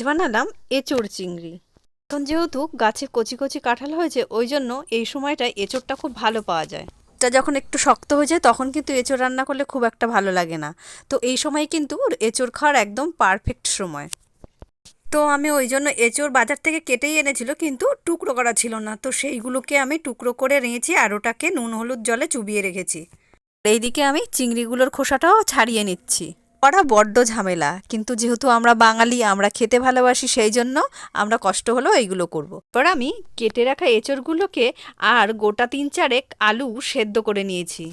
বানালাম এঁচোড় চিংড়ি। এখন যেহেতু গাছে কচি কচি কাঁঠাল হয়েছে, ওই জন্য এই সময়টায় এঁচোড়টা খুব ভালো পাওয়া যায়। এটা যখন একটু শক্ত হয়ে যায় তখন কিন্তু এঁচোড় রান্না করলে খুব একটা ভালো লাগে না। তো এই সময় কিন্তু এঁচোড় খাওয়ার একদম পারফেক্ট সময়। তো আমি ওই জন্য এঁচোড় বাজার থেকে কেটেই এনেছিল, কিন্তু টুকরো করা ছিল না, তো সেইগুলোকে আমি টুকরো করে নিয়েছি আর ওটাকে নুন হলুদ জলে চুবিয়ে রেখেছি। এইদিকে আমি চিংড়িগুলোর খোসাটাও ছাড়িয়ে নিচ্ছি। করা বড্ড ঝামেলা, কিন্তু যেহেতু আমরা বাঙালি, আমরা খেতে ভালোবাসি, সেই জন্য আমরা কষ্ট হলেও এইগুলো করব। এবার আমি কেটে রাখা এঁচড়গুলোকে আর গোটা 3-4 আলু সেদ্ধ করে নিয়েছি।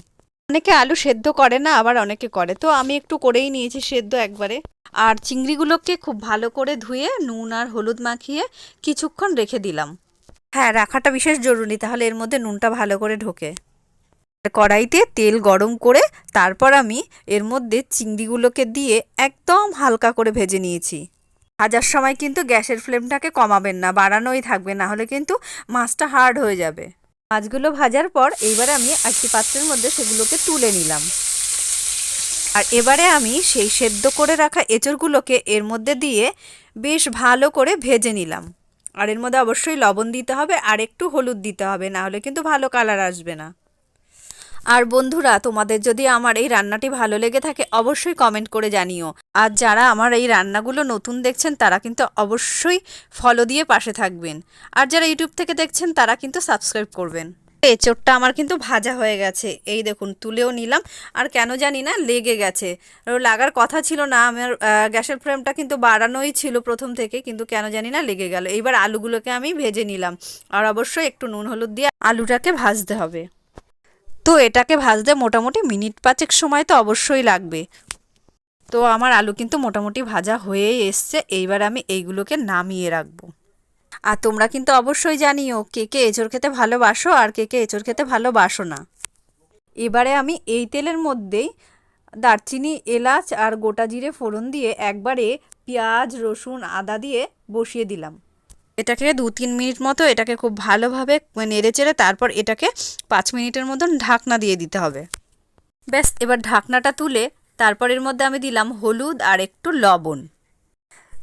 অনেকে আলু সেদ্ধ করে না, আবার অনেকে করে, তো আমি একটু করেই নিয়েছি সেদ্ধ একবারে। আর চিংড়িগুলোকে খুব ভালো করে ধুয়ে নুন আর হলুদ মাখিয়ে কিছুক্ষণ রেখে দিলাম। হ্যাঁ, রাখাটা বিশেষ জরুরি, তাহলে এর মধ্যে নুনটা ভালো করে ঢোকে। কড়াইতে তেল গরম করে তারপর আমি এর মধ্যে চিংড়িগুলোকে দিয়ে একদম হালকা করে ভেজে নিয়েছি। ভাজার সময় কিন্তু গ্যাসের ফ্লেমটাকে কমাবেন না, বাড়ানোই থাকবে, না হলে কিন্তু মাছটা হার্ড হয়ে যাবে। মাছগুলো ভাজার পর এইবারে আমি একটি পাত্রের মধ্যে সেগুলোকে তুলে নিলাম। আর এবারে আমি সেই সেদ্ধ করে রাখা এঁচড়গুলোকে এর মধ্যে দিয়ে বেশ ভালো করে ভেজে নিলাম। আর এর মধ্যে অবশ্যই লবণ দিতে হবে আর একটু হলুদ দিতে হবে, না হলে কিন্তু ভালো কালার আসবে না। আর বন্ধুরা, তোমাদের যদি আমার এই রান্নাটি ভালো লেগে থাকে অবশ্যই কমেন্ট করে জানিও। আর যারা আমার এই রান্নাগুলো নতুন দেখছেন তারা কিন্তু অবশ্যই ফলো দিয়ে পাশে থাকবেন। আর যারা ইউটিউব থেকে দেখছেন তারা কিন্তু সাবস্ক্রাইব করবেন। এঁচোড়টা আমার কিন্তু ভাজা হয়ে গেছে, এই দেখুন তুলেও নিলাম। আর কেন জানি না লেগে গেছে, লাগার কথা ছিল না, আমার গ্যাসের ফ্লেমটা কিন্তু বাড়ানোই ছিল প্রথম থেকে, কিন্তু কেন জানি না লেগে গেল। এইবার আলুগুলোকে আমি ভেজে নিলাম, আর অবশ্যই একটু নুন হলুদ দিয়ে আলুটাকে ভাজতে হবে। তো এটাকে ভাজতে মোটামুটি মিনিট 5 সময় তো অবশ্যই লাগবে। তো আমার আলু কিন্তু মোটামুটি ভাজা হয়েই এসছে, এইবার আমি এইগুলোকে নামিয়ে রাখবো। আর তোমরা কিন্তু অবশ্যই জানিও কে কে এঁচোড় খেতে ভালোবাসো আর কে কে এঁচোড় খেতে ভালোবাসো না। এবারে আমি এই তেলের মধ্যেই দারচিনি, এলাচ আর গোটা জিরে ফোড়ন দিয়ে একবারে পেঁয়াজ, রসুন, আদা দিয়ে বসিয়ে দিলাম। এটাকে 2-3 মিনিট মতো এটাকে খুব ভালোভাবে নেড়ে চেড়ে তারপর এটাকে 5 মিনিটের মতন ঢাকনা দিয়ে দিতে হবে। ব্যাস, এবার ঢাকনাটা তুলে তারপর এর মধ্যে আমি দিলাম হলুদ আর একটু লবণ।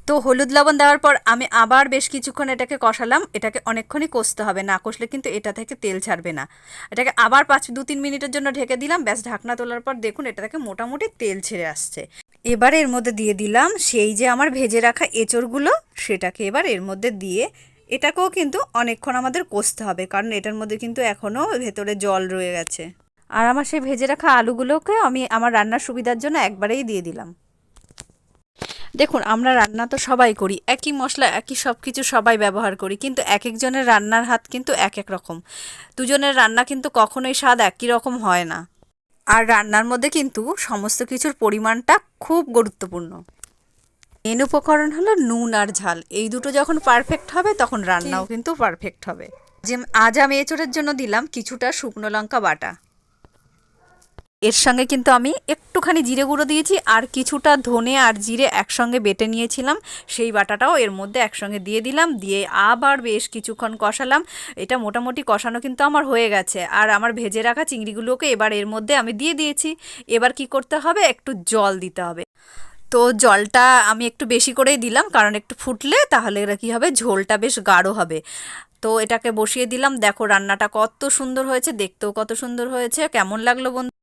তো হলুদ লবণ দেওয়ার পর আমি আবার বেশ কিছুক্ষণ এটাকে কষালাম। এটাকে অনেকক্ষণই কষতে হবে, না কষলে কিন্তু এটা থেকে তেল ছাড়বে না। এটাকে আবার 2-3 মিনিটের জন্য ঢেকে দিলাম। ব্যাস, ঢাকনা তোলার পর দেখুন এটা থেকে মোটামুটি তেল ছেড়ে আসছে। এবার এর মধ্যে দিয়ে দিলাম সেই যে আমার ভেজে রাখা এঁচড়গুলো, সেটাকে এবার এর মধ্যে দিয়ে এটাকেও কিন্তু অনেকক্ষণ আমাদের কষতে হবে, কারণ এটার মধ্যে কিন্তু এখনও ভেতরে জল রয়ে গেছে। আর আমার সেই ভেজে রাখা আলুগুলোকে আমি আমার রান্নার সুবিধার জন্য একবারেই দিয়ে দিলাম। দেখুন, আমরা রান্না তো সবাই করি, একই মশলা একই সব কিছু সবাই ব্যবহার করি, কিন্তু এক একজনের রান্নার হাত কিন্তু এক এক রকম। দুজনের রান্না কিন্তু কখনোই স্বাদ একই রকম হয় না। আর রান্নার মধ্যে কিন্তু সমস্ত কিছুর পরিমাণটা খুব গুরুত্বপূর্ণ। মেন উপকরণ হলো নুন আর ঝাল, এই দুটো যখন পারফেক্ট হবে তখন রান্নাও কিন্তু পারফেক্ট হবে। যে আজ আমি এঁচোড়ের জন্য দিলাম কিছুটা শুকনো লঙ্কা বাটা। এর সঙ্গে কিন্তু আমি একটুখানি জিরে গুঁড়ো দিয়েছি, আর কিছুটা ধনে আর জিরে একসঙ্গে বেটে নিয়েছিলাম, সেই বাটাটাও এর মধ্যে একসঙ্গে দিয়ে দিলাম। দিয়ে আবার বেশ কিছুক্ষণ কষালাম। এটা মোটামুটি কষানো কিন্তু আমার হয়ে গেছে। আর আমার ভেজে রাখা চিংড়িগুলোকে এবার এর মধ্যে আমি দিয়ে দিয়েছি। এবার কি করতে হবে, একটু জল দিতে হবে। তো জলটা আমি একটু বেশি করেই দিলাম, কারণ একটু ফুটলে তাহলে এরা কী হবে, ঝোলটা বেশ গাঢ় হবে। তো এটাকে বসিয়ে দিলাম। দেখো রান্নাটা কত সুন্দর হয়েছে, দেখতেও কত সুন্দর হয়েছে। কেমন লাগলো বন্ধু?